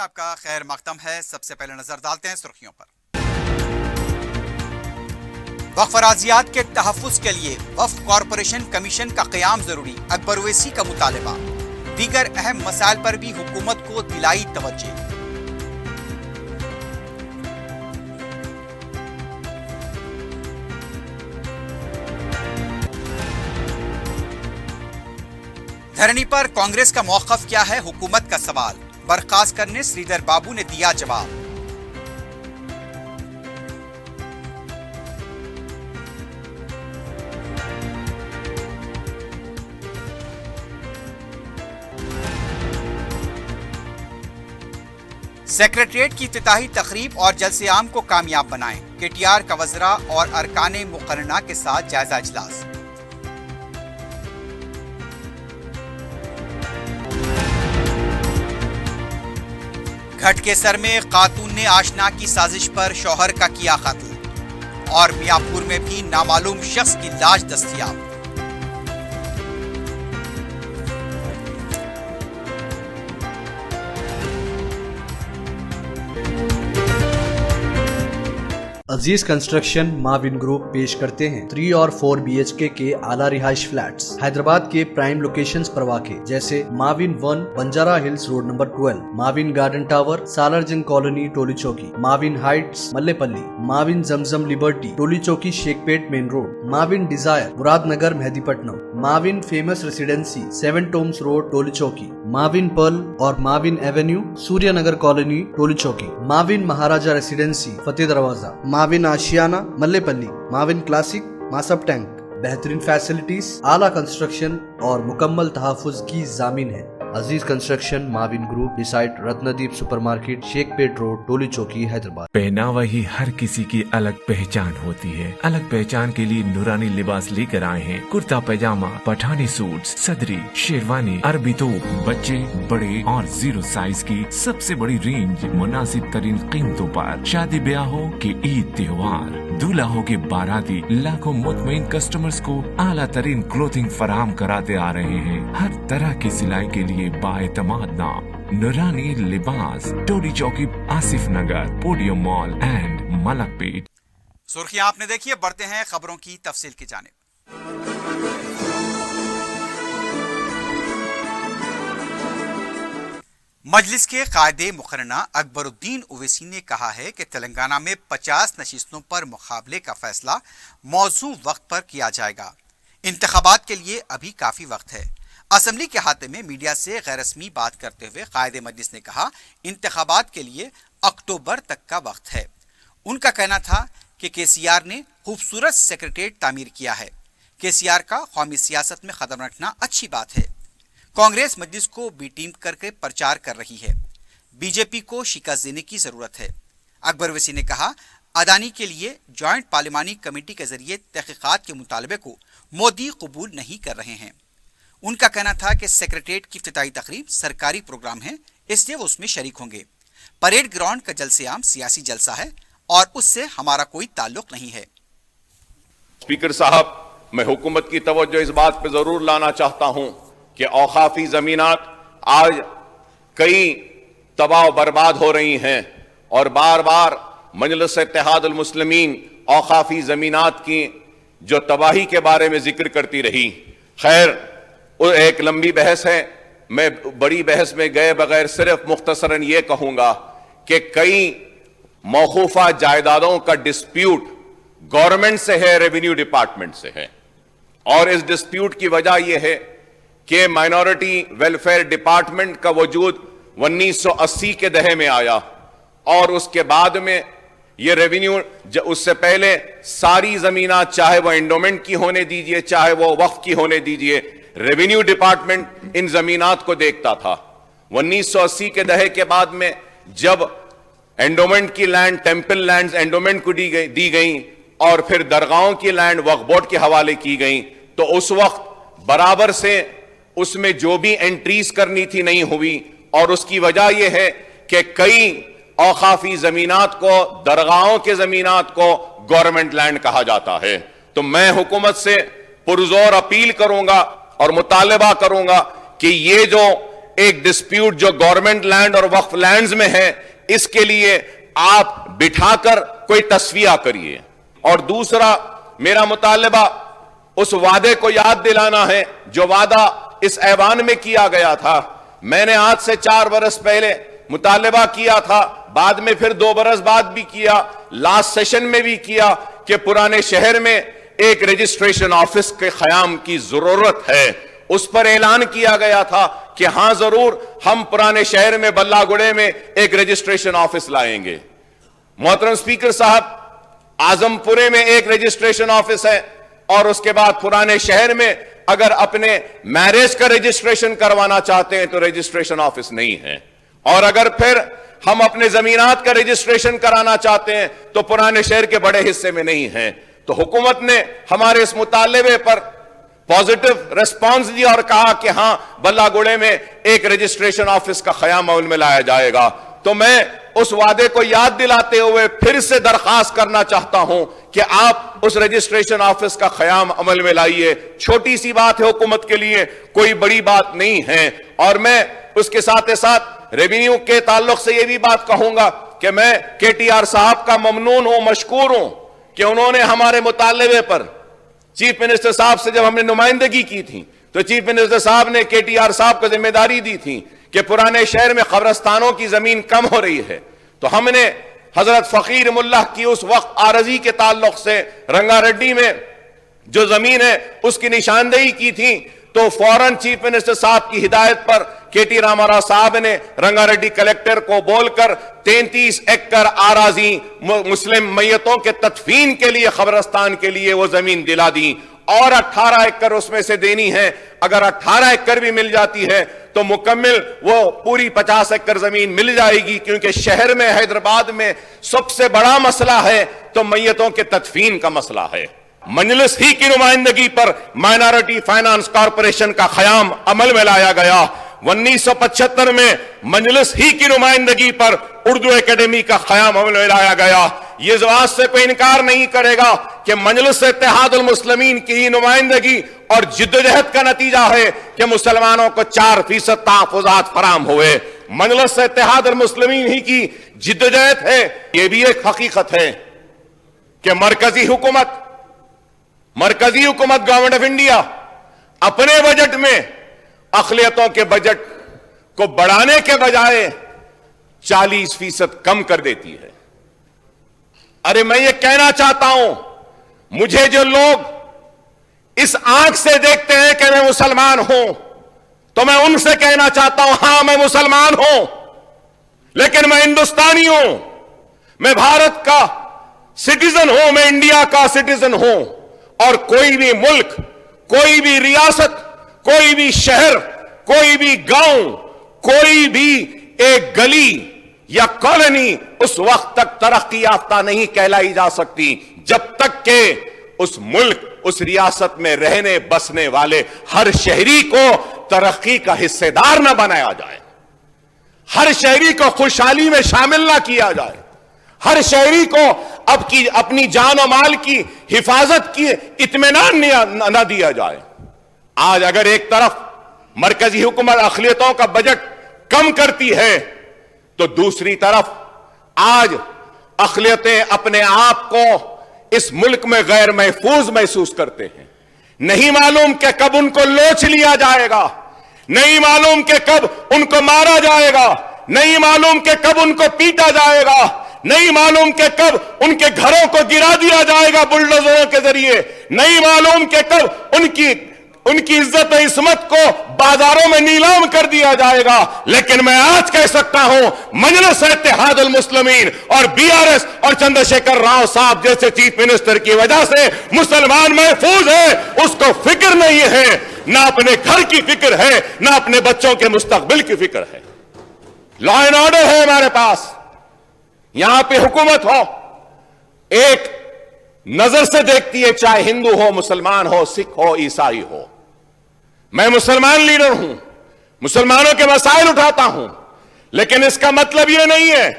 میں آپ کا خیر مقدم ہے۔ سب سے پہلے نظر ڈالتے ہیں سرخیوں پر۔ وقف اراضیات کے تحفظ کے لیے وقف کارپوریشن کمیشن کا قیام ضروری، اکبر اویسی کا مطالبہ۔ دیگر اہم مسائل پر بھی حکومت کو دلائی توجہ۔ دھرنی پر کانگریس کا موقف کیا ہے؟ حکومت کا سوال۔ برخاست کرنے سریدر بابو نے دیا جواب۔ سیکریٹریٹ کی افتتاحی تقریب اور جلسے عام کو کامیاب بنائیں۔ کے ٹی آر کا وزراء اور ارکان مقرنہ کے ساتھ جائزہ اجلاس۔ گھٹ کے سر میں خاتون نے آشنا کی سازش پر شوہر کا کیا قتل، اور میاں پور میں بھی نامعلوم شخص کی لاش دستیاب۔ عزیز کنسٹرکشن معاون گروپ پیش کرتے ہیں 3 اور 4 BHK کے اعلیٰ رہائش فلیٹس حیدرآباد کے پرائم لوکیشنز پر واقع، جیسے معاون 1 بنجارہ ہلز روڈ نمبر 12، معاون گارڈن ٹاور سالار جنگ کالونی ٹولی چوکی، معاون ہائٹس ملے پلی، معاون زمزم لبرٹی ٹولی چوکی شیخ پیٹ مین روڈ، معاون ڈیزائر مراد نگر مہدی پٹنم، معاون فیمس ریسیڈنسی 7 ٹومز روڈ ٹولی چوکی، معاون پرل اور معاون ایونیو سوریہ نگر کالونی ٹولی چوکی، معاون مہاراجہ ریسیڈنسی فتح دروازہ، معاون آشیانہ ملے پلی، معاون کلاسک ماسب ٹینک۔ بہترین فیسلٹیز، اعلیٰ کنسٹرکشن اور مکمل تحفظ کی ضامن ہے۔ عزیز کنسٹرکشن معاون گروپ، ڈیسائٹ رتندیپ سپر مارکیٹ، شیخ پیٹ روڈ ٹولی چوکی، حیدرآباد۔ پہناوا ہی ہر کسی کی الگ پہچان ہوتی ہے۔ الگ پہچان کے لیے نورانی لباس لے کر آئے ہیں۔ کرتا پیجامہ، پٹھانی سوٹس، صدری، شیروانی، عربی توپ، بچے، بڑے اور 0 سائز کی سب سے بڑی رینج مناسب ترین قیمتوں پر۔ شادی بیاہ ہو کہ عید تہوار، دولہا ہو کے باراتی، لاکھوں مطمئن کسٹمرز کو اعلیٰ ترین کلوتھنگ فراہم کراتے آ رہے ہیں۔ ہر طرح کی سلائی کے لیے باعتماد نام نورانی لباس، Toli Chowki, Asifnagar, podium mall and Malakpet. سرخیاں آپ نے دیکھی، بڑھتے ہیں خبروں کی تفصیل کی جانب۔ مجلس کے قائد مقرنہ اکبر الدین اویسی نے کہا ہے کہ تلنگانہ میں 50 نشستوں پر مقابلے کا فیصلہ موزوں وقت پر کیا جائے گا۔ انتخابات کے لیے ابھی کافی وقت ہے۔ اسمبلی کے احاطے میں میڈیا سے غیر رسمی بات کرتے ہوئے قائد مجلس نے کہا، انتخابات کے لیے اکتوبر تک کا وقت ہے۔ ان کا کہنا تھا کہ KCR نے خوبصورت سیکریٹریٹ تعمیر کیا ہے۔ KCR کا قومی سیاست میں قدم رکھنا اچھی بات ہے۔ کانگریس مجلس کو بی ٹیم کر کے پرچار کر رہی ہے۔ BJP کو شکست دینے کی ضرورت ہے۔ اکبر اویسی نے کہا، اڈانی کے لیے جوائنٹ پارلیمانی کمیٹی کے ذریعے تحقیقات کے مطالبے کو مودی قبول نہیں کر رہے ہیں۔ ان کا کہنا تھا کہ سیکریٹریٹ کی افتتاحی تقریب سرکاری پروگرام ہے، اس لیے وہ اس میں شریک ہوں گے۔ پریڈ گراؤنڈ کا جلسے عام سیاسی جلسہ ہے اور اس سے ہمارا کوئی تعلق نہیں ہے۔ اسپیکر صاحب، میں حکومت کی توجہ اس بات پہ ضرور لانا چاہتا ہوں کہ اوقافی زمینات آج کئی تباہ و برباد ہو رہی ہیں، اور بار بار مجلس اتحاد المسلمین اوقافی زمینات کی جو تباہی کے بارے میں ذکر کرتی رہی۔ خیر، ایک لمبی بحث ہے، میں بڑی بحث میں گئے بغیر صرف مختصراً یہ کہوں گا کہ کئی موقوفہ جائیدادوں کا ڈسپیوٹ گورنمنٹ سے ہے، ریونیو ڈپارٹمنٹ سے ہے، اور اس ڈسپیوٹ کی وجہ یہ ہے کہ مائنورٹی ویلفیئر ڈپارٹمنٹ کا وجود 1980 کے دہے میں آیا، اور اس کے بعد میں یہ ریونیو، اس سے پہلے ساری زمینات چاہے وہ انڈومنٹ کی ہونے دیجئے چاہے وہ وقف کی ہونے دیجئے، ریونیو ڈپارٹمنٹ ان زمینات کو دیکھتا تھا۔ 1980 کے دہے کے بعد میں جب انڈومنٹ کی لینڈ، ٹیمپل لینڈز انڈومنٹ کو دی گئیں اور پھر درگاہوں کی لینڈ وقف بورڈ کے حوالے کی گئیں، تو اس وقت برابر سے اس میں جو بھی انٹریز کرنی تھی نہیں ہوئی، اور اس کی وجہ یہ ہے کہ کئی اوقافی زمینات کو، درگاہوں کے زمینات کو گورنمنٹ لینڈ کہا جاتا ہے۔ تو میں حکومت سے پرزور اپیل کروں گا اور مطالبہ کروں گا کہ یہ جو ایک ڈسپیوٹ جو گورنمنٹ لینڈ اور وقف لینڈز میں ہے اس کے لیے آپ بٹھا کر کوئی تصفیہ کریے. اور دوسرا میرا مطالبہ اس وعدے کو یاد دلانا ہے جو وعدہ اس ایوان میں کیا گیا تھا. میں نے آج سے 4 برس پہلے مطالبہ کیا تھا, بعد میں پھر 2 برس بعد بھی کیا, لاسٹ سیشن میں بھی کیا کہ پرانے شہر میں ایک رجسٹریشن آفس کے قیام کی ضرورت ہے. اس پر اعلان کیا گیا تھا کہ ہاں ضرور ہم پرانے شہر میں بلہ گڑے میں ایک رجسٹریشن آفس لائیں گے. محترم اسپیکر صاحب, اعظم پورے میں ایک رجسٹریشن آفس ہے, اور اس کے بعد پرانے شہر میں اگر اپنے میرج کا رجسٹریشن کروانا چاہتے ہیں تو رجسٹریشن آفس نہیں ہے. اور اگر پھر ہم اپنے زمینات کا رجسٹریشن کرانا چاہتے ہیں تو پرانے شہر کے بڑے حصے میں نہیں ہیں. تو حکومت نے ہمارے اس مطالبے پر پازیٹو ریسپانس دیا اور کہا کہ ہاں بلہ گڑے میں ایک رجسٹریشن آفس کا قیام عمل میں لایا جائے گا. تو میں اس وعدے کو یاد دلاتے ہوئے پھر سے درخواست کرنا چاہتا ہوں کہ آپ اس رجسٹریشن آفس کا قیام عمل میں لائیے. چھوٹی سی بات ہے حکومت کے لیے, کوئی بڑی بات نہیں ہے. اور میں اس کے ساتھ ساتھ ریونیو کے تعلق سے یہ بھی بات کہوں گا کہ میں KTR صاحب کا ممنون ہوں, مشکور ہوں کہ انہوں نے ہمارے مطالبے پر چیف منسٹر صاحب سے جب ہم نے نمائندگی کی تھی تو چیف منسٹر صاحب نے KTR صاحب کو ذمہ داری دی تھی کہ پرانے شہر میں قبرستانوں کی زمین کم ہو رہی ہے. تو ہم نے حضرت فقیر ملا کی اس وقت عارضی کے تعلق سے رنگا ریڈی میں جو زمین ہے اس کی نشاندہی کی تھی. تو فوراً چیف منسٹر صاحب کی ہدایت پر KT راما راؤ صاحب نے رنگا ریڈی کلیکٹر کو بول کر 33 ایکڑ آراضی مسلم میتوں کے تدفین کے لیے قبرستان کے لیے وہ زمین دلا دی, اور 18 ایکڑ اس میں سے دینی ہے. اگر 18 ایکڑ بھی مل جاتی ہے تو مکمل وہ پوری 50 ایکڑ زمین مل جائے گی, کیونکہ شہر میں حیدرآباد میں سب سے بڑا مسئلہ ہے تو میتوں کے تدفین کا مسئلہ ہے. مجلس ہی کی نمائندگی پر مائنارٹی فائنانس کارپوریشن کا قیام عمل میں لایا گیا. 1975 میں مجلس ہی کی نمائندگی پر اردو اکیڈمی کا قیام عمل میں لایا گیا. یہ اس بات سے کوئی انکار نہیں کرے گا کہ مجلس اتحاد المسلمین کی نمائندگی اور جدوجہد کا نتیجہ ہے کہ مسلمانوں کو 4% تحفظات فراہم ہوئے. مجلس اتحاد المسلمین ہی کی جدوجہد ہے. یہ بھی ایک حقیقت ہے کہ مرکزی حکومت گورنمنٹ آف انڈیا اپنے بجٹ میں اقلیتوں کے بجٹ کو بڑھانے کے بجائے 40% کم کر دیتی ہے. ارے میں یہ کہنا چاہتا ہوں, مجھے جو لوگ اس آنکھ سے دیکھتے ہیں کہ میں مسلمان ہوں تو میں ان سے کہنا چاہتا ہوں ہاں میں مسلمان ہوں, لیکن میں ہندوستانی ہوں, میں بھارت کا سٹیزن ہوں, میں انڈیا کا سٹیزن ہوں. اور کوئی بھی ملک, کوئی بھی ریاست, کوئی بھی شہر, کوئی بھی گاؤں, کوئی بھی ایک گلی یا کالونی اس وقت تک ترقی یافتہ نہیں کہلائی جا سکتی جب تک کہ اس ملک, اس ریاست میں رہنے بسنے والے ہر شہری کو ترقی کا حصے دار نہ بنایا جائے, ہر شہری کو خوشحالی میں شامل نہ کیا جائے, ہر شہری کو اپنی جان و مال کی حفاظت کی اطمینان نہ دیا جائے. آج اگر ایک طرف مرکزی حکومت اقلیتوں کا بجٹ کم کرتی ہے تو دوسری طرف آج اقلیتیں اپنے آپ کو اس ملک میں غیر محفوظ محسوس کرتے ہیں. نہیں معلوم کہ کب ان کو لوچ لیا جائے گا, نہیں معلوم کہ کب ان کو مارا جائے گا, نہیں معلوم کہ کب ان کو پیٹا جائے گا, نہیں معلوم کہ کب ان کے گھروں کو گرا دیا جائے گا بلڈوزروں کے ذریعے, نہیں معلوم کہ کب ان کی عزت و عصمت کو بازاروں میں نیلام کر دیا جائے گا. لیکن میں آج کہہ سکتا ہوں مجلس اتحاد المسلمین اور BRS اور چندر شیکھر راؤ صاحب جیسے چیف منسٹر کی وجہ سے مسلمان محفوظ ہے. اس کو فکر نہیں ہے, نہ اپنے گھر کی فکر ہے, نہ اپنے بچوں کے مستقبل کی فکر ہے. لا اینڈ آرڈر ہے ہمارے پاس, یہاں پہ حکومت ہو ایک نظر سے دیکھتی ہے, چاہے ہندو ہو, مسلمان ہو, سکھ ہو, عیسائی ہو. میں مسلمان لیڈر ہوں, مسلمانوں کے مسائل اٹھاتا ہوں, لیکن اس کا مطلب یہ نہیں ہے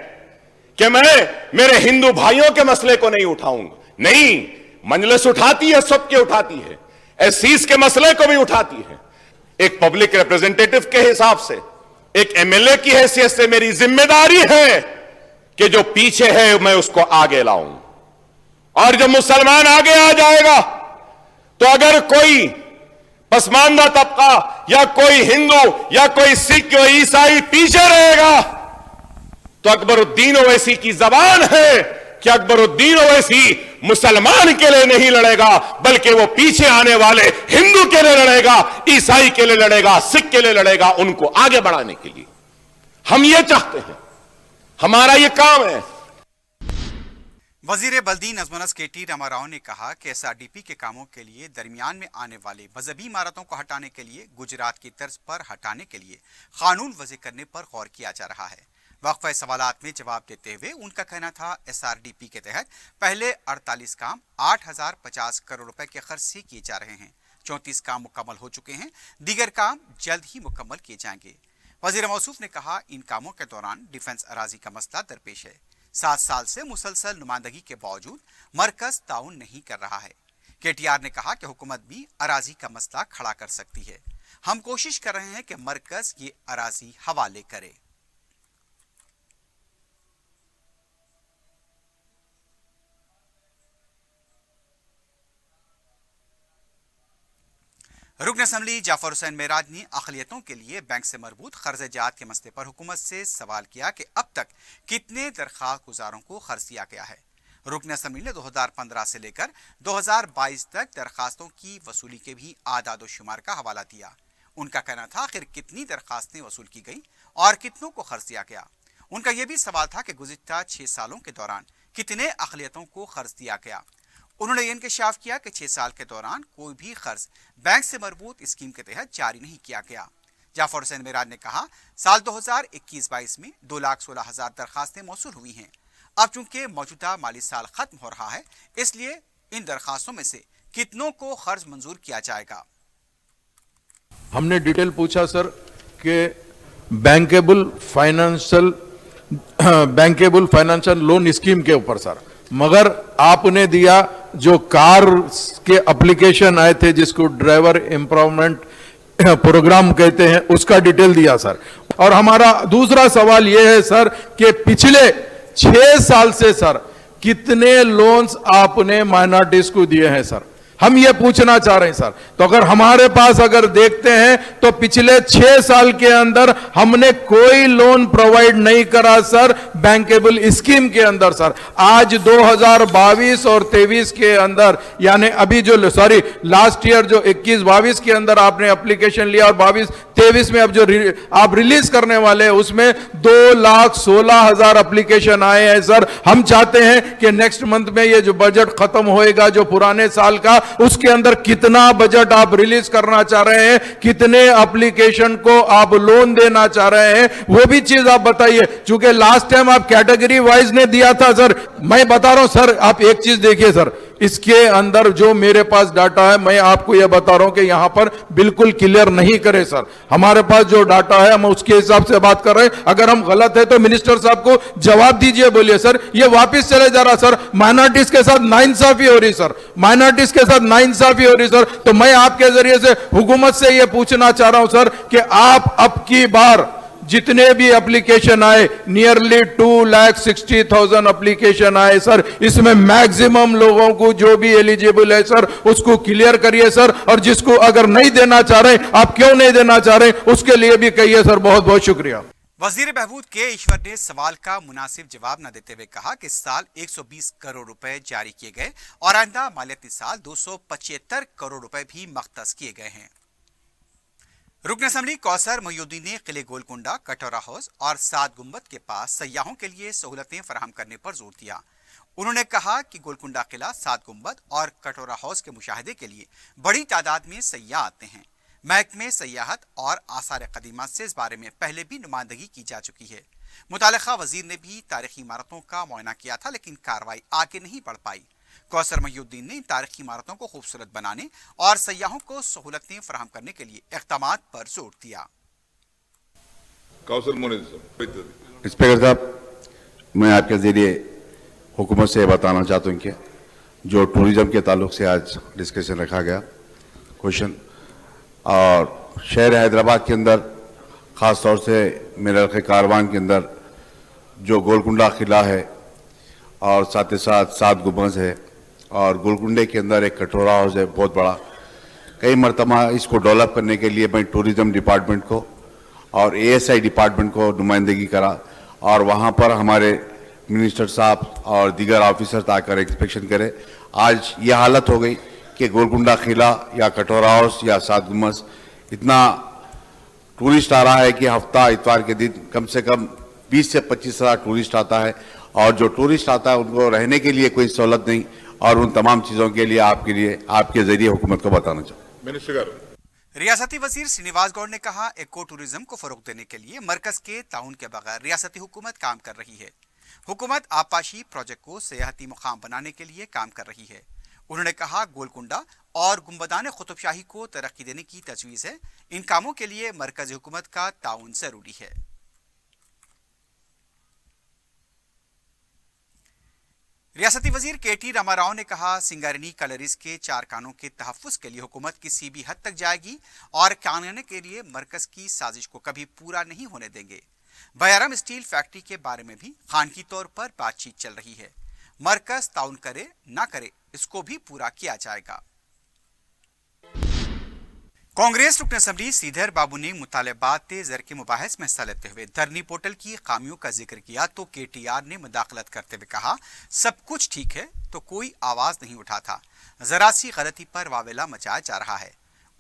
کہ میں میرے ہندو بھائیوں کے مسئلے کو نہیں اٹھاؤں گا. نہیں, مجلس اٹھاتی ہے, سب کے اٹھاتی ہے, ایسیز کے مسئلے کو بھی اٹھاتی ہے. ایک پبلک ریپریزنٹیٹو کے حساب سے एक एमएलए की हैसियत से मेरी जिम्मेदारी है कि जो पीछे है मैं उसको आगे लाऊं, और जब मुसलमान आगे आ जाएगा तो अगर कोई पसमानदा तबका या कोई हिंदू या कोई सिख या ईसाई पीछे रहेगा तो अकबरुद्दीन ओवैसी की जबान है कि अकबरुद्दीन ओवैसी मुसलमान के लिए नहीं लड़ेगा, बल्कि वो पीछे आने वाले हिंदू के लिए लड़ेगा, ईसाई के लिए लड़ेगा, सिख के लिए लड़ेगा, उनको आगे बढ़ाने के लिए। हम ये चाहते हैं, हमारा ये काम है। वजीर बल्दी नज़्म केटी रामा राव ने कहा कि एसआरडीपी के कामों के लिए दरमियान में आने वाले मजहबी इमारतों को हटाने के लिए गुजरात की तर्ज पर हटाने के लिए कानून वज़ी करने पर गौर किया जा रहा है। वक्फे सवालात में जवाब देते हुए उनका कहना था एसआरडीपी के तहत पहले 48 काम 8,050 करोड़ रुपए के खर्च से किए जा रहे हैं। 34 काम मुकम्मल हो चुके हैं, दीगर काम जल्द ही मुकम्मल किए जाएंगे। वजीर मौसूफ ने कहा इन कामों के दौरान डिफेंस अराजी का मसला दरपेश है। 7 साल से मुसलसल नुमाइंदगी के बावजूद मरकज ताउन नहीं कर रहा है। केटीआर ने कहा कि हुकूमत भी अराजी का मसला खड़ा कर सकती है। हम कोशिश कर रहे हैं कि मरकज ये अराजी हवाले करे। रुकन असम्बली जाफर हुसैन मेराज ने अक़लियतों के लिए बैंक से मरबूत कर्ज जात के मसले पर हुकूमत से सवाल किया कि अब तक कितने दरख्वास्त गुजारों को खर्च दिया गया है। रुकन असम्बली ने 2015 से लेकर 2022 तक दरख्वास्तों की वसूली के भी आदाद शुमार का हवाला दिया। उनका कहना था आखिर कितनी दरख्वास्तें वसूल की गई और कितनों को खर्च दिया गया। उनका यह भी सवाल था कि गुज़िश्ता 6 सालों के दौरान कितने अक़लियतों को खर्च दिया गया। उन्होंने ये इंकशाफ किया कि 6 साल के दौरान कोई भी खर्च बैंक से मरबूत स्कीम के तहत जारी नहीं किया गया। जाफर हुसैन मेराज ने कहा साल 2021-22 में 2,16,000 दरखास्तें मौसूल हुई हैं। अब चूंकि मौजूदा माली साल खत्म हो रहा है, इसलिए इन दरखास्तों में से कितनों को खर्च मंजूर किया जाएगा। हमने डिटेल पूछा सर कि बैंकेबल फाइनेंशियल लोन स्कीम के ऊपर सर, मगर आपने दिया जो कार के एप्लीकेशन आए थे जिसको ड्राइवर एम्पावरमेंट प्रोग्राम कहते हैं, उसका डिटेल दिया सर। और हमारा दूसरा सवाल यह है सर कि पिछले 6 साल से सर कितने लोन्स आपने माइनॉरिटीज को दिए हैं सर, हम ये पूछना चाह रहे हैं सर। तो अगर हमारे पास अगर देखते हैं तो पिछले 6 साल के अंदर हमने कोई लोन प्रोवाइड नहीं करा सर बैंकेबल स्कीम के अंदर सर। आज 2022 और 23 के अंदर, यानी अभी जो लास्ट ईयर जो 21-22 के अंदर आपने एप्लीकेशन लिया और 22-23 में अब जो आप रिलीज करने वाले हैं उसमें 2,16,000 एप्लीकेशन आए हैं सर। हम चाहते हैं कि नेक्स्ट मंथ में ये जो बजट खत्म होएगा जो पुराने साल का, उसके अंदर कितना बजट आप रिलीज करना चाह रहे हैं, कितने एप्लीकेशन को आप लोन देना चाह रहे हैं, वो भी चीज आप बताइए। चूंकि लास्ट टाइम आप कैटेगरी वाइज ने दिया था सर। मैं बता रहा हूं सर, आप एक चीज देखिए सर, इसके अंदर जो मेरे पास डाटा है मैं आपको यह बता रहा हूं कि यहां पर बिल्कुल क्लियर नहीं करे सर। हमारे पास जो डाटा है हम उसके हिसाब से बात कर रहे हैं। अगर हम गलत है तो मिनिस्टर साहब को जवाब दीजिए, बोलिए सर ये वापस चले जा रहा सर। माइनॉरिटीज के साथ नाइंसाफी हो रही सर, माइनॉरिटीज के साथ नाइंसाफी हो रही सर। तो मैं आपके जरिए से हुकूमत से यह पूछना चाह रहा हूं सर कि आप अब की बार जितने भी एप्लीकेशन आए, नियरली 2,60,000 एप्लीकेशन आए सर, इसमें मैक्सिमम लोगों को जो भी एलिजिबल है सर उसको क्लियर करिए सर। और जिसको अगर नहीं देना चाह रहे, आप क्यों नहीं देना चाह रहे, उसके लिए भी कहिए सर। बहुत बहुत शुक्रिया। वजीर बहबूद के ईश्वर ने सवाल का मुनासिब जवाब न देते हुए कहा कि इस साल 120 करोड़ रुपए जारी किए गए और आइंदा मालियाती साल 275 करोड़ रुपए भी मख्तस किए गए हैं। रुकन असम्बली कौसर मोहिउद्दीन ने किले गोलकुंडा, कटोरा हाउस और 7 गुंबद के पास सयाहों के लिए सहूलतें फराहम करने पर जोर दिया। उन्होंने कहा कि गोलकुंडा किला, 7 गुंबद और कटोरा हाउस के मुशाहिदे के लिए बड़ी तादाद में सयाह आते हैं। महकमे सयाहत और आसार कदीमा से इस बारे में पहले भी नुमाइंदगी की जा चुकी है। मुतालिका वजीर ने भी तारीखी इमारतों का मुआयना किया था, लेकिन कार्रवाई आगे नहीं बढ़ पाई। कौसर मोहिउद्दीन ने इन तारीखी इमारतों को खूबसूरत बनाने और सयाहों को सहूलतें फराहम करने के लिए इक़दामात पर जोर दिया। स्पीकर साहब, मैं आपके जरिए हुकूमत से बताना चाहता हूँ कि जो टूरिज्म के ताल्लुक से आज डिस्कशन रखा गया क्वेश्चन, और शहर हैदराबाद के अंदर ख़ास तौर से मेरे इलाके कारवान के अंदर जो गोलकुंडा किला है और साथ ही साथ 7 गुंबद है और गोलकुंडे के अंदर एक कटोरा हाउस है बहुत बड़ा। कई मरतबा इसको डेवलप करने के लिए मैं टूरिज़म डिपार्टमेंट को और ASI डिपार्टमेंट को नुमाइंदगी करा और वहाँ पर हमारे मिनिस्टर साहब और दीगर ऑफिसर्स आकर इंस्पेक्शन करे। आज ये हालत हो गई कि गोलकुंडा किला या कटोरा हाउस या 7 गुंबद इतना टूरिस्ट आ रहा है कि हफ्ता इतवार के दिन कम से कम 20 से 25 हज़ार टूरिस्ट आता है और जो टूरिस्ट आता है उनको रहने के लिए कोई सहूलत नहीं और उन तमाम चीज़ों के लिए आपके जरिए हुकूमत को बताना चाहूँ। मिनिस्टर गारू रियासती वजीर श्रीनिवास गौड़ ने कहा, इको टूरिज्म को फरोग देने के लिए मरकज के ताउन के बगैर रियासती हुकूमत काम कर रही है। हुकूमत आबपाशी प्रोजेक्ट को सियाहती मुकाम बनाने के लिए काम कर रही है। उन्होंने कहा, गोलकुंडा और गुंबदान कुतुब शाही को तरक्की देने की तजवीज़ है। इन कामों के लिए मरकजी हुकूमत का ताउन जरूरी है। रियासती वजीर KT रामाराव ने कहा, सिंगारनी कलरीज के 4 कानों के तहफ्फुज़ के लिए हुकूमत किसी भी हद तक जाएगी और कानून के लिए मरकज की साजिश को कभी पूरा नहीं होने देंगे। बयारम स्टील फैक्ट्री के बारे में भी खानगी तौर पर बातचीत चल रही है। मरकज ताउन करे ना करे, इसको भी पूरा किया जाएगा। कांग्रेस रुकन असम्बली श्रीधर बाबू ने मुतालबात ज़र के मुबाहिस में हिस्सा लेते हुए धरनी पोर्टल की खामियों का जिक्र किया तो KTR ने मुदाखलत करते हुए कहा, सब कुछ ठीक है तो कोई आवाज नहीं उठा था, जरा सी गलती पर वावेला मचाया जा रहा है।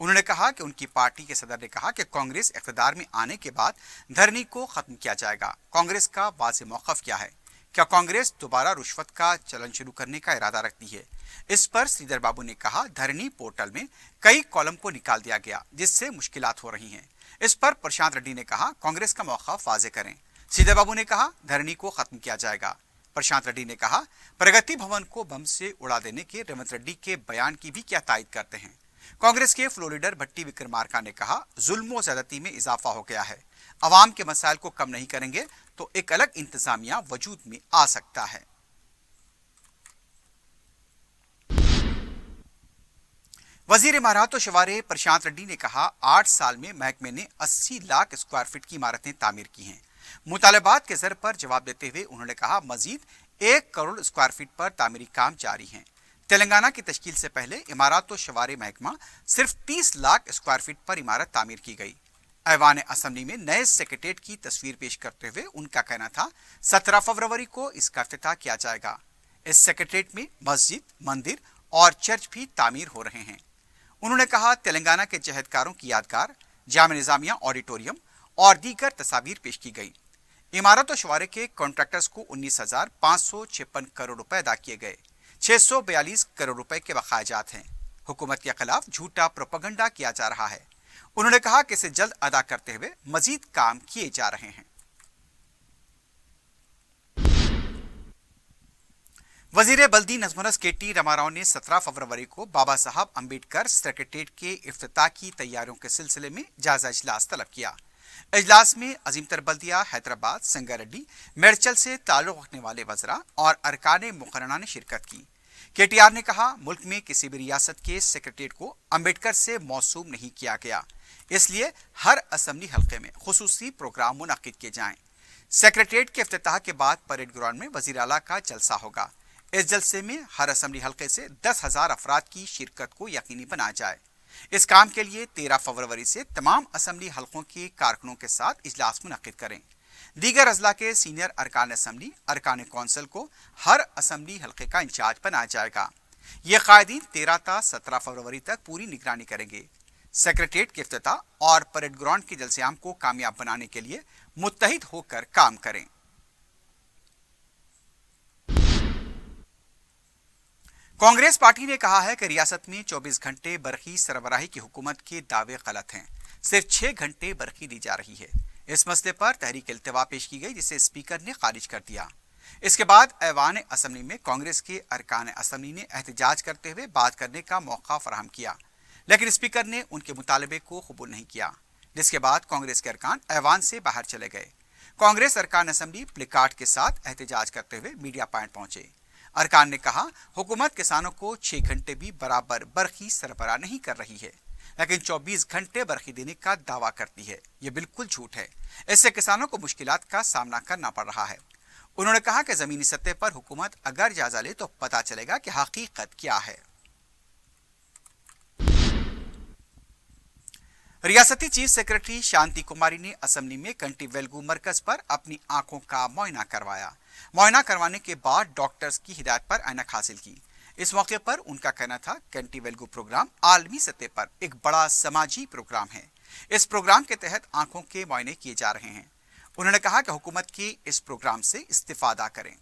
उन्होंने कहा कि उनकी पार्टी के सदर ने कहा कि कांग्रेस इख्तिदार में आने के बाद धरनी को खत्म किया जाएगा। कांग्रेस का वाज़ेह मौक़िफ़ क्या है? क्या कांग्रेस दोबारा रुश्वत का चलन शुरू करने का इरादा रखती है? इस पर श्रीधर बाबू ने कहा, धरनी पोर्टल में कई कॉलम को निकाल दिया गया जिससे मुश्किलात हो रही हैं। इस पर प्रशांत रेड्डी ने कहा, कांग्रेस का मौक़िफ़ वाज़ेह करें। श्रीधर बाबू ने कहा, धरनी को खत्म किया जाएगा। प्रशांत रेड्डी ने कहा, प्रगति भवन को बम से उड़ा देने के रेवंत रेड्डी के बयान की भी क्या तायद करते हैं। कांग्रेस के फ्लोर लीडर भट्टी विक्रमार्का ने कहा, जुल्म व ज़्यादती में इजाफा हो गया है, अवाम के मसाइल को कम नहीं करेंगे तो एक अलग इंतजामिया वजूद में आ सकता है। वजीर इमारत और शवारे प्रशांत रेड्डी ने कहा, 8 साल में महकमे ने 80 लाख स्क्वायर फीट की इमारतें तामीर की हैं। मुतालबात के ज़र पर जवाब देते हुए उन्होंने कहा, मजीद 1 करोड़ स्क्वायर फीट पर तामीरी काम जारी हैं। तेलंगाना की तश्कील से पहले इमारत और शवारे महकमा सिर्फ 30 लाख स्क्वायर फीट पर इमारत तामीर की गई। ऐवान असम्बली में नए सेक्रेटेरिएट की तस्वीर पेश करते हुए उनका कहना था, 17 फरवरी को इसका इफ्तिताह किया जाएगा। इस सेक्रेटेरिएट में मस्जिद, मंदिर और चर्च भी तामीर हो रहे हैं। उन्होंने कहा, तेलंगाना के जहदकारों की यादगार, जामे निजामिया ऑडिटोरियम और दीगर तस्वीर पेश की गई। इमारत और शवारे के कॉन्ट्रैक्टर्स को 19,556 करोड़ रुपए अदा किए गए। 642 करोड़ रुपए के बकायाजात हैं। हुकूमत के खिलाफ झूठा प्रोपेगेंडा किया जा रहा है। उन्होंने कहा कि इसे जल्द अदा करते हुए मजीद काम किए जा रहे हैं। वजीर बल्दी नज़्म KT रामाराव ने 17 फरवरी को बाबा साहब अम्बेडकर सेक्रेटेरिएट के इफ्तिताह की तैयारियों के सिलसिले में जायजा इजलास तलब किया। इजलास में अजीमतर बल्दिया, हैदराबाद, संगारेड्डी, मेडचल से ताल्लुक़ रखने वाले वज़रा और अरकान मुकर्रना ने शिरकत की। KTR ने कहा, मुल्क में किसी भी रियासत के सेक्रेटेरिएट को अम्बेडकर से मौसूम नहीं किया गया, इसलिए हर असम्बली हल्के में खुसूसी प्रोग्राम मुनक्किद किए जाएं। सेक्रेटेरिएट के इफ्तिताह के बाद परेड ग्राउंड में वज़ीर आला का जलसा होगा। इस जलसे में हर असम्बली हल्के से 10,000 अफराद की शिरकत को यकीनी बनाया जाए। इस काम के लिए 13 फरवरी से तमाम असम्बली हल्कों के कारकुनों के साथ इजलास मुनक्किद करें। दीगर अजला के सीनियर अरकान असम्बली, अरकान कौंसिल को हर असम्बली हल्के का इंचार्ज बनाया जाएगा। ये कायदीन 13 ta 17 फरवरी तक पूरी निगरानी करेंगे। सेक्रेटेरिएट के इफ्तिताह और परेड ग्राउंड के जलसेआम को कामयाब बनाने के लिए मुत्तहिद होकर काम करें। कांग्रेस पार्टी ने कहा है कि रियासत में 24 घंटे बरखी सरबराही की हुकूमत के दावे गलत हैं। सिर्फ 6 घंटे बरखी दी जा रही है। इस मसले पर तहरीक इल्तिवा पेश की गई, जिसे स्पीकर ने खारिज कर दिया। इसके बाद ऐवान असम्बली में कांग्रेस के अरकान असम्बली ने एहतजाज करते हुए बात करने का मौका फराहम किया, लेकिन स्पीकर ने उनके मुतालबे को कबूल नहीं किया, जिसके बाद कांग्रेस के अरकान ऐवान से बाहर चले गए। कांग्रेस अरकान असम्बली प्लेकार्ड के साथ एहतजाज करते हुए मीडिया पॉइंट पहुंचे। अरकान ने कहा, हुकूमत किसानों को 6 घंटे भी बराबर बरखी सरबराह नहीं कर रही है। लेकिन 24 घंटे बरखी देने का दावा करती है। ये बिल्कुल झूठ है। इससे किसानों को मुश्किलात का सामना करना पड़ रहा है। उन्होंने कहा कि जमीनी सतह पर हुकूमत अगर जायजा ले तो पता चलेगा कि हकीकत क्या है। रियासती चीफ सेक्रेटरी शांति कुमारी ने असम्बली में कंटी वेलगू मरकज पर अपनी आंखों का मुआयना करवाया। मुआयना करवाने के बाद डॉक्टर्स की हिदायत पर ऐनक हासिल की। इस मौके पर उनका कहना था कंटी वेलगू प्रोग्राम आलमी सतह पर एक बड़ा समाजी प्रोग्राम है। इस प्रोग्राम के तहत आंखों के मुआयने किए जा रहे हैं। उन्होंने कहा कि हुकूमत के इस प्रोग्राम से इस्तिफादा करें।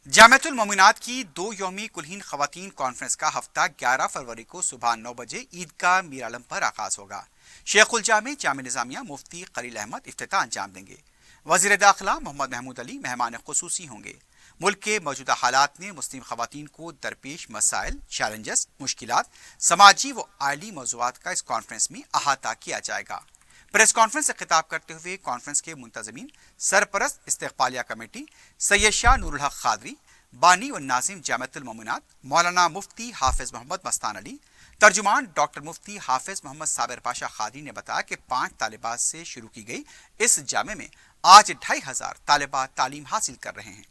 जामियातुल मोमिनात की 2 यौमी कुलहीन खवातीन कॉन्फ्रेंस का हफ्ता 11 फरवरी को सुबह 9 बजे ईदगाह मीर आलम पर आगाज होगा। शेखुल जामे जामे निजामिया मुफ्ती खलील अहमद इफ्तिताह अंजाम देंगे। वजीर दाखिला मोहम्मद महमूद अली मेहमान खुसूसी होंगे। मुल्क के मौजूदा हालात में मुस्लिम खवातीन को दरपेश मसाइल, चैलेंजेस, मुश्किलात, समाजी व आइली मौज़ूआत का इस कॉन्फ्रेंस में अहाता किया जाएगा। प्रेस कॉन्फ्रेंस से खिताब करते हुए कॉन्फ्रेंस के मुंतज़मीन सरपरस्त इस्तिक़बालिया कमेटी सैयद शाह नूरुल हक क़ादरी, बानी व नाज़िम जामियातुल मोमिनात मौलाना मुफ्ती हाफिज मोहम्मद मस्तान अली, तर्जुमान डॉक्टर मुफ्ती हाफिज मोहम्मद साबिर पाशा क़ादरी ने बताया कि 5 तालिबात से शुरू की गई इस जामे में आज 2500 तालिबात तालीम हासिल कर रहे हैं।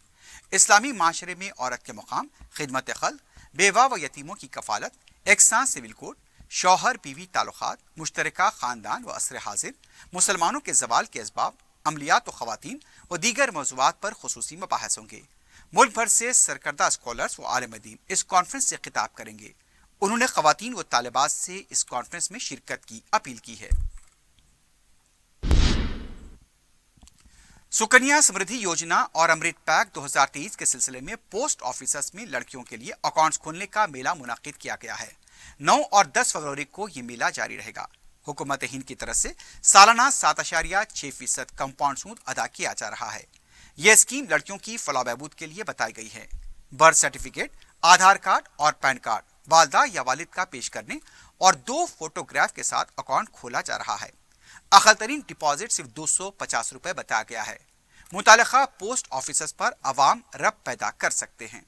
इस्लामी माशरे में औरत के मुकाम, खिदमत खल्क, बेवा व यतीमों की कफालत, एकसां सिविल कोड, शौहर बीवी ताल्लुकात, मुश्तरका खानदान व असर हाजिर, मुसलमानों के जवाल के असबाब, अमलियात व खवातीन व दीगर मौज़ूआत पर खुसूसी मबाहस होंगे। मुल्क भर से सरकर्दा स्कॉलर्स व आलिम दीन इस कॉन्फ्रेंस से खिताब करेंगे। उन्होंने खवातीन व तालिबात से इस कॉन्फ्रेंस में शिरकत की अपील की है। सुकन्या समृद्धि योजना और अमृत पैक 2023 के सिलसिले में पोस्ट ऑफिसर्स में लड़कियों के लिए अकाउंट्स खोलने का मेला मुनाकिद किया गया है। 9 और 10 फरवरी को यह मेला जारी रहेगा। हुकूमत हिंद की तरफ से सालाना 7.6% कंपाउंड सूद अदा किया जा रहा है। यह स्कीम लड़कियों की फलाह बहबूद के लिए बताई गई है। बर्थ सर्टिफिकेट, आधार कार्ड और पैन कार्ड वालदा या वालिद का पेश करने और 2 फोटोग्राफ के साथ अकाउंट खोला जा रहा है। अकल तरीन डिपॉजिट सिर्फ 250 रुपए बताया गया है। मुतालिका पोस्ट ऑफिसर्स पर अवाम रब पैदा कर सकते हैं।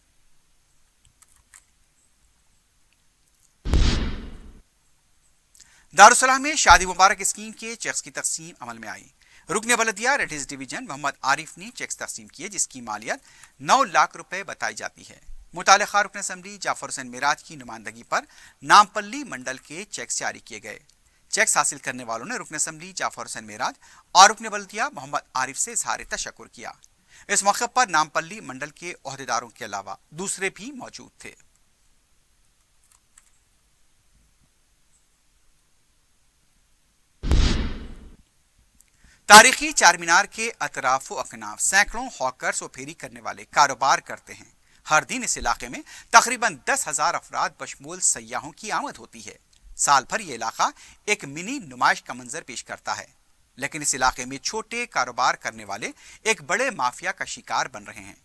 दारुसलाम में शादी मुबारक स्कीम के चेक्स की तकसीम अमल में आई। रुकने बलदिया रेडिस डिवीजन मोहम्मद आरिफ ने चेक्स तकसीम किए, जिसकी मालियत 9 लाख रुपए बताई जाती है। मुतालिका रुकन असम्बली जाफर हुसैन मिराज की नुमाइंदगी पर नामपल्ली मंडल के चेक्स जारी किए गए। चेक्स हासिल करने वालों ने रुकन असम्बली जाफर हुसैन मिराज और रुकने बलदिया मोहम्मद आरिफ से इजहार तशक्कुर किया। इस मौके पर नामपल्ली मंडल के ओहदेदारों के अलावा दूसरे भी मौजूद थे। तारीखी चार मीनार के अतराफ व अकनाफ सैकड़ों हॉकर्स व फेरी करने वाले कारोबार करते हैं। हर दिन इस इलाके में तकरीबन 10,000 अफराद बशमूल सयाहों की आमद होती है। साल भर ये इलाका एक मिनी नुमाइश का मंजर पेश करता है, लेकिन इस इलाके में छोटे कारोबार करने वाले एक बड़े माफिया का शिकार बन रहे हैं।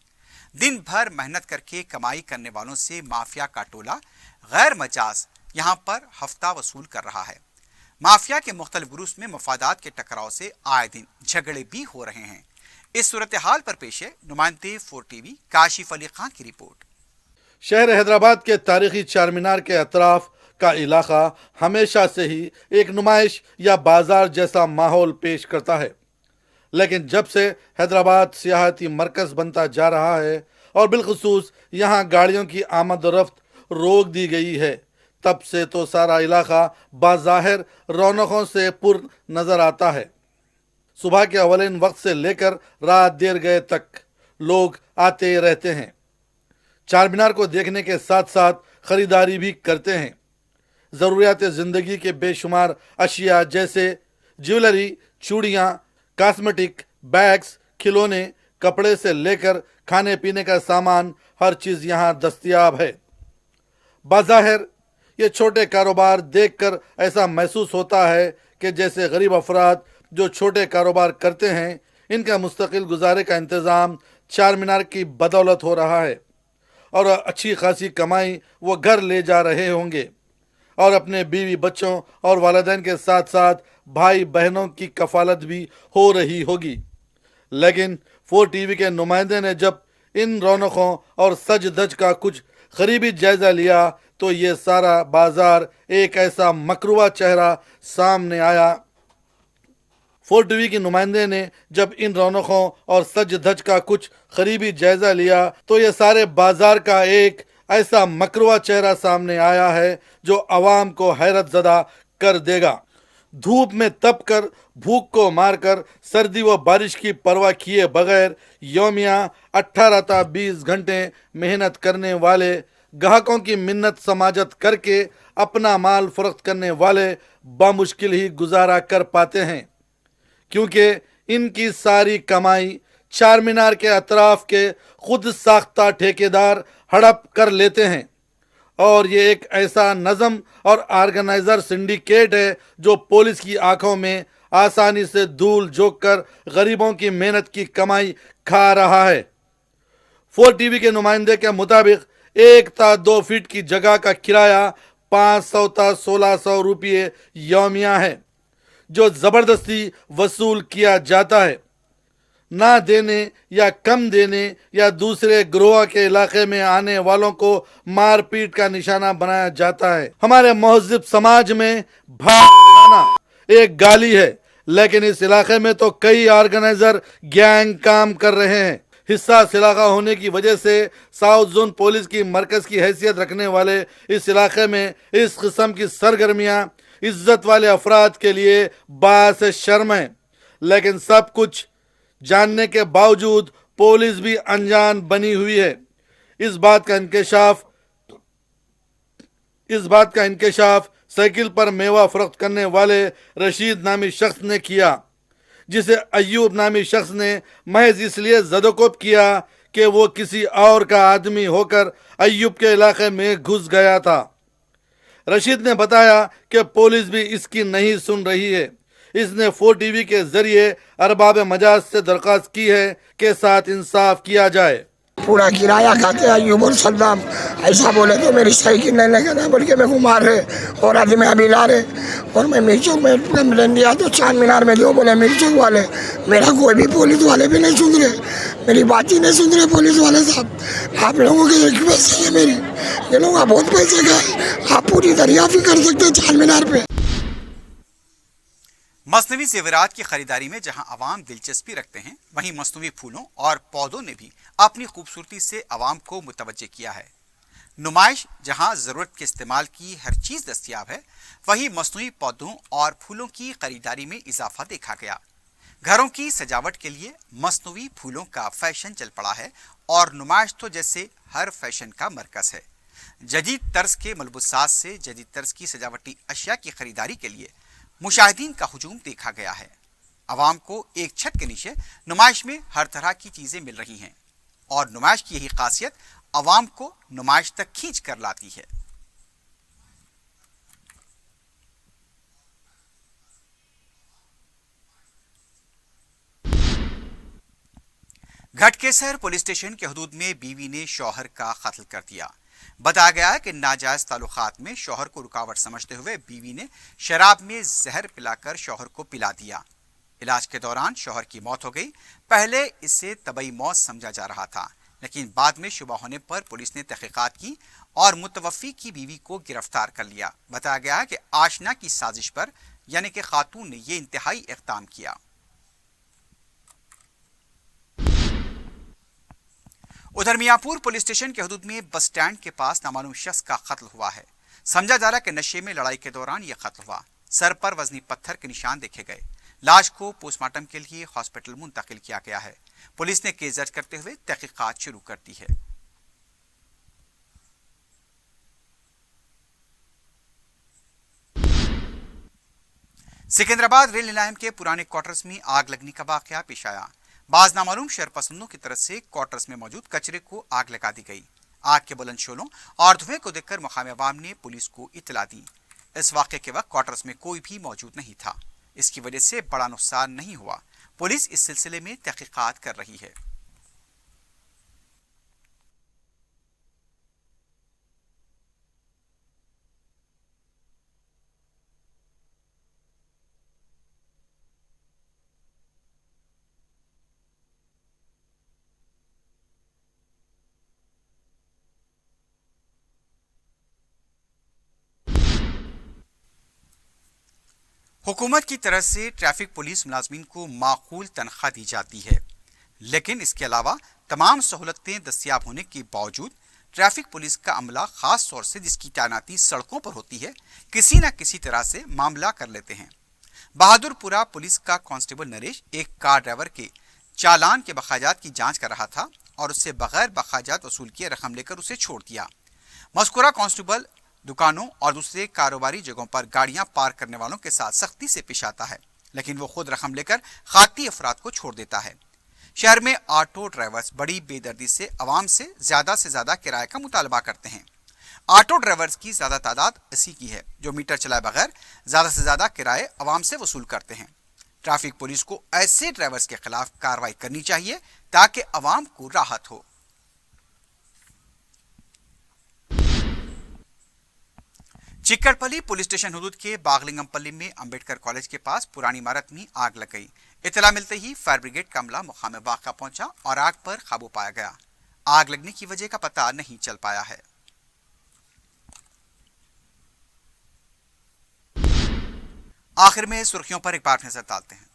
दिन भर मेहनत करके कमाई करने वालों से माफिया का टोला गैर मजाज यहाँ पर हफ्ता वसूल कर रहा है। माफिया के मुख्तलिफ ग्रुप्स में मफादात के टकराव से आए दिन झगड़े भी हो रहे हैं। इस सूरत हाल पर पेश है नुमाइंदे 4 टीवी काशिफ अली खान की रिपोर्ट। शहर हैदराबाद के तारीखी चार मीनार के अतराफ का इलाका हमेशा से ही एक नुमाइश या बाजार जैसा माहौल पेश करता है, लेकिन जब से हैदराबाद सियाहती मरकज बनता जा रहा है और बिलखुसूस यहाँ गाड़ियों की आमद रफ्त रोक दी गई है, तब से तो सारा इलाका बाज़ाहिर रौनकों से पुर नजर आता है। सुबह के अवलिन वक्त से लेकर रात देर गए तक लोग आते रहते हैं। चार मीनार को देखने के साथ साथ खरीदारी भी करते हैं। ज़रूरियात ज़िंदगी के बेशुमार अशिया जैसे ज्वेलरी, चूड़ियाँ, कॉस्मेटिक, बैग्स, खिलौने, कपड़े से लेकर खाने पीने का सामान, हर चीज़ यहाँ दस्तयाब है। बाज़ाहिर ये छोटे कारोबार देखकर ऐसा महसूस होता है कि जैसे गरीब अफराद जो छोटे कारोबार करते हैं, इनका मुस्तकिल गुजारे का इंतज़ाम चार मीनार की बदौलत हो रहा है। اور اچھی خاصی کمائی وہ گھر لے جا رہے ہوں گے اور اپنے بیوی بچوں اور والدین کے ساتھ ساتھ بھائی بہنوں کی کفالت بھی ہو رہی ہوگی۔ لیکن 4 ٹی وی کے نمائندے نے جب ان رونقوں اور سج دھج کا کچھ قریبی جائزہ لیا تو یہ سارا بازار ایک ایسا مکروہ چہرہ سامنے آیا۔ 4 ٹی وی کے نمائندے نے جب ان رونقوں اور سج دھج کا کچھ قریبی جائزہ لیا تو یہ سارے بازار کا ایک ایسا مکروہ چہرہ سامنے آیا ہے جو عوام کو حیرت زدہ کر دے گا۔ دھوپ میں تپ کر، بھوک کو مار کر، سردی و بارش کی پرواہ کیے بغیر یومیہ 18 تا 20 گھنٹے محنت کرنے والے، گاہکوں کی منت سماجت کر کے اپنا مال فروخت کرنے والے بامشکل ہی گزارا کر پاتے ہیں، کیونکہ ان کی ساری کمائی چار مینار کے اطراف کے خود ساختہ ٹھیکیدار ہڑپ کر لیتے ہیں، اور یہ ایک ایسا نظم اور آرگنائزر سنڈیکیٹ ہے جو پولیس کی آنکھوں میں آسانی سے دھول جھونک کر غریبوں کی محنت کی کمائی کھا رہا ہے۔ 4 ٹی وی کے نمائندے کے مطابق 1 تا 2 فٹ کی جگہ کا کرایہ 500 تا 1600 روپے یومیہ ہے، جو زبردستی وصول کیا جاتا ہے۔ نہ دینے یا کم دینے یا دوسرے گروہ کے علاقے میں آنے والوں کو مار پیٹ کا نشانہ بنایا جاتا ہے۔ ہمارے مہذب سماج میں بھاگنا ایک گالی ہے، لیکن اس علاقے میں تو کئی آرگنائزر گینگ کام کر رہے ہیں۔ حساس علاقہ ہونے کی وجہ سے ساؤتھ زون پولیس کی مرکز کی حیثیت رکھنے والے اس علاقے میں اس قسم کی سرگرمیاں عزت والے افراد کے لیے باعث شرم ہیں، لیکن سب کچھ جاننے کے باوجود پولیس بھی انجان بنی ہوئی ہے۔ اس بات کا انکشاف سائیکل پر میوہ فروخت کرنے والے رشید نامی شخص نے کیا، جسے ایوب نامی شخص نے محض اس لیے زدوکوب کیا کہ وہ کسی اور کا آدمی ہو کر ایوب کے علاقے میں گھس گیا تھا۔ رشید نے بتایا کہ پولیس بھی اس کی نہیں سن رہی ہے۔ اس نے 4 ٹی وی کے ذریعے ارباب مجاز سے درخواست کی ہے کہ ساتھ انصاف کیا جائے۔ پورا کرایہ کھاتے ایوب اور صدام ایسا بولے تو میری سائیکل نہیں لے گا بلکہ میں کو مار رہے اور آدمی ابھی لا رہے، اور میں میرچوک میں کمپلین دیا تو چار مینار میں جو بولے میرچوک والے، میرا کوئی بھی پولیس والے بھی نہیں سن رہے، میری بات ہی نہیں سن رہے پولیس والے صاحب۔ آپ لوگوں کی ریکویسٹ ہے میری، یہ لوگ بہت پیسے گئے، آپ پوری دریافت بھی کر سکتے ہیں چار مینار پہ۔ مصنوعی زیورات کی خریداری میں جہاں عوام دلچسپی رکھتے ہیں، وہیں مصنوعی پھولوں اور پودوں نے بھی اپنی خوبصورتی سے عوام کو متوجہ کیا ہے۔ نمائش جہاں ضرورت کے استعمال کی ہر چیز دستیاب ہے، وہیں مصنوعی پودوں اور پھولوں کی خریداری میں اضافہ دیکھا گیا۔ گھروں کی سجاوٹ کے لیے مصنوعی پھولوں کا فیشن چل پڑا ہے، اور نمائش تو جیسے ہر فیشن کا مرکز ہے۔ جدید طرز کے ملبوسات سے جدید طرز کی سجاوٹی اشیاء کی خریداری کے لیے مشاہدین کا ہجوم دیکھا گیا ہے۔ عوام کو ایک چھت کے نیچے نمائش میں ہر طرح کی چیزیں مل رہی ہیں، اور نمائش کی یہی خاصیت عوام کو نمائش تک کھینچ کر لاتی ہے۔ گھٹکیسر پولیس اسٹیشن کے حدود میں بیوی نے شوہر کا قتل کر دیا۔ بتایا گیا کہ ناجائز تعلقات میں شوہر کو رکاوٹ سمجھتے ہوئے بیوی نے شراب میں زہر پلا کر شوہر کو پلا دیا۔ علاج کے دوران شوہر کی موت ہو گئی۔ پہلے اسے طبعی موت سمجھا جا رہا تھا، لیکن بعد میں شبہ ہونے پر پولیس نے تحقیقات کی اور متوفی کی بیوی کو گرفتار کر لیا۔ بتایا گیا کہ آشنا کی سازش پر یعنی کہ خاتون نے یہ انتہائی اقدام کیا۔ ادھر میاں پور پولیس اسٹیشن کے حدود میں بس سٹینڈ کے پاس نامعلوم شخص کا قتل ہوا ہے۔ سمجھا جا رہا کہ نشے میں لڑائی کے دوران یہ قتل ہوا۔ سر پر وزنی پتھر کے نشان دیکھے گئے۔ لاش کو پوسٹ مارٹم کے لیے ہاسپٹل منتقل کیا گیا ہے۔ پولیس نے کیس درج کرتے ہوئے تحقیقات شروع کر دی ہے۔ سکندرآباد ریل لائن کے پرانے کوارٹرز میں آگ لگنے کا واقعہ پیش آیا۔ بعض نامعلوم شر پسندوں کی طرف سے کوارٹرز میں موجود کچرے کو آگ لگا دی گئی۔ آگ کے بلند شعلوں اور دھوئیں کو دیکھ کر مقامی عوام نے پولیس کو اطلاع دی۔ اس واقعے کے وقت کوارٹرز میں کوئی بھی موجود نہیں تھا۔ اس کی وجہ سے بڑا نقصان نہیں ہوا۔ پولیس اس سلسلے میں تحقیقات کر رہی ہے۔ हुकूमत की तरफ से ट्रैफिक पुलिस मुलाजमीन को माकूल तनख्वाह दी जाती है, लेकिन इसके अलावा तमाम सहूलतें दस्तियाब होने के बावजूद ट्रैफिक पुलिस का अमला खास तौर से जिसकी तैनाती सड़कों पर होती है, किसी न किसी तरह से मामला कर लेते हैं। बहादुरपुरा पुलिस का कांस्टेबल नरेश एक कार ड्राइवर के चालान के बकायात की जांच कर रहा था और उससे बगैर बकायात वसूल किए रकम लेकर उसे छोड़ दिया। मज़कूरा कांस्टेबल दुकानों और दूसरे कारोबारी जगहों पर गाड़ियां पार्क करने वालों के साथ सख्ती से पेश आता है, लेकिन वो खुद रकम लेकर खाती अफराद को छोड़ देता है। शहर में ऑटो ड्राइवर्स बड़ी बेदर्दी से अवाम से ज्यादा किराए का मुतालबा करते हैं। ऑटो ड्राइवर्स की ज्यादा तादाद इसी की है जो मीटर चलाए बगैर ज्यादा से ज्यादा किराए अवाम से वसूल करते हैं। ट्रैफिक पुलिस को ऐसे ड्राइवर्स के खिलाफ कार्रवाई करनी चाहिए ताकि अवाम को राहत हो। चिक्कड़पल्ली पुलिस स्टेशन हुदूद के बागलिंगमपल्ली में अंबेडकर कॉलेज के पास पुरानी इमारत में आग लग गई। इत्तला मिलते ही फायर ब्रिगेड का अमला मुकाम वाक़ा पहुंचा और आग पर काबू पाया गया। आग लगने की वजह का पता नहीं चल पाया है। आखिर में सुर्खियों पर एक बार नजर डालते हैं।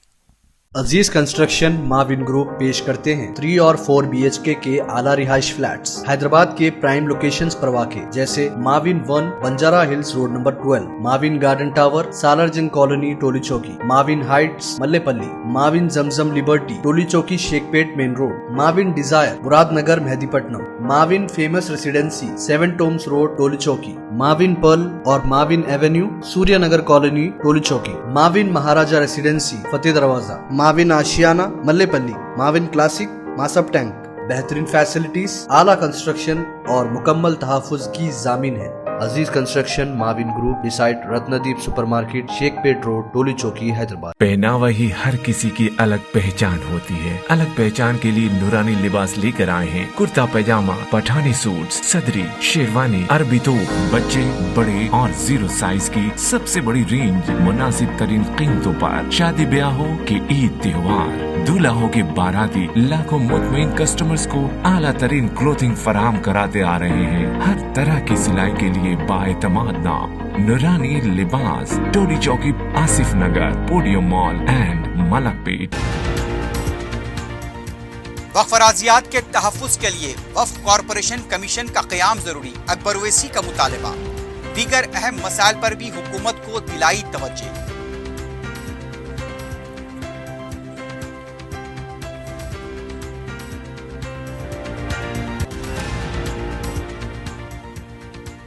अजीज कंस्ट्रक्शन माविन ग्रुप पेश करते हैं 3 और 4 BHK के आला रिहाइश फ्लैट्स हैदराबाद के प्राइम लोकेशंस पर वाक़े जैसे Mavin 1 Banjara hills road number 12, Mavin garden tower Salarjung colony Toli Chowki, Mavin heights Mallepally, Mavin Zamzam liberty Toli Chowki Shaikpet main road, Mavin desire Muradnagar Mehdipatnam, Mavin famous residency 7 tombs road Toli Chowki, Mavin pearl और Mavin avenue Suryanagar colony Toli Chowki, Mavin Maharaja residency Fateh Darwaza, Mavin Ashiana Mallepally, Mavin classic Masab tank. बेहतरीन facilities, आला construction और मुकम्मल तहफ़्फ़ुज़ की ज़ामीन है। Aziz construction Mavin group decide Ratnadeep supermarket Shaikpet road Toli Chowki Hyderabad. पहनावा ही हर किसी की अलग पहचान होती है। अलग पहचान के लिए नूरानी लिबास लेकर आए हैं। कुर्ता पैजामा, पठानी सूट, सदरी, शेरवानी, अरबी तोप, बच्चे, बड़े और 0 साइज की सबसे बड़ी रेंज मुनासिब तरीन कीमतों पर। शादी ब्याह हो कि ईद त्योहार, दूल्हा हो के बाराती, लाखों मुतमईन कस्टमर्स को आला तरीन क्लोथिंग फराहम कराते आ रहे हैं। हर तरह की सिलाई के लिए बाएतमाद नाम नूरानी लिबास, टोली चौकी, आसिफ नगर, पोडियम मॉल एंड मलकपेट। वक्फ अराज़ियात के तहफ़्फ़ुज़ के लिए वक्फ कॉरपोरेशन कमीशन का क़याम ज़रूरी, अकबर ओवैसी का मुतालबा। दीगर अहम मसाइल पर भी हुकूमत को दिलाई तवज्जो।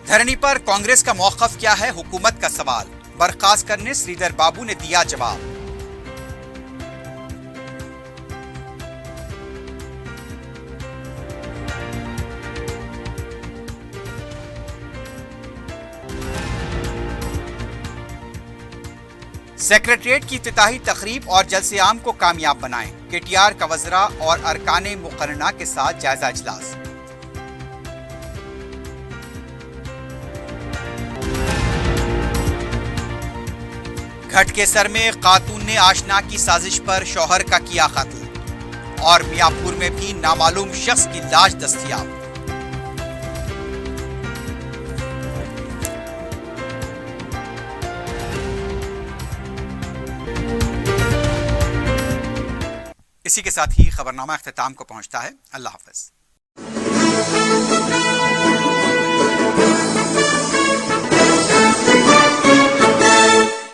धरनी पर कांग्रेस का मौक़िफ़ क्या है, हुकूमत का सवाल। बर्खास्त करने श्रीधर बाबू ने दिया जवाब। सेक्रेटरिएट की इफ्तिताही तकरीब और जलसे आम को कामयाब बनाएं। KTR का वज़रा और अरकाने मुक़र्रना के साथ जायजा इजलास। घट के सर में खातून ने आशना की साजिश पर शौहर का किया कत्ल और मियापुर में भी नामालूम शख्स की लाश दस्तयाब। इसी के साथ ही खबरनामा इख्तिताम को पहुंचता है। अल्लाह हाफ़िज़।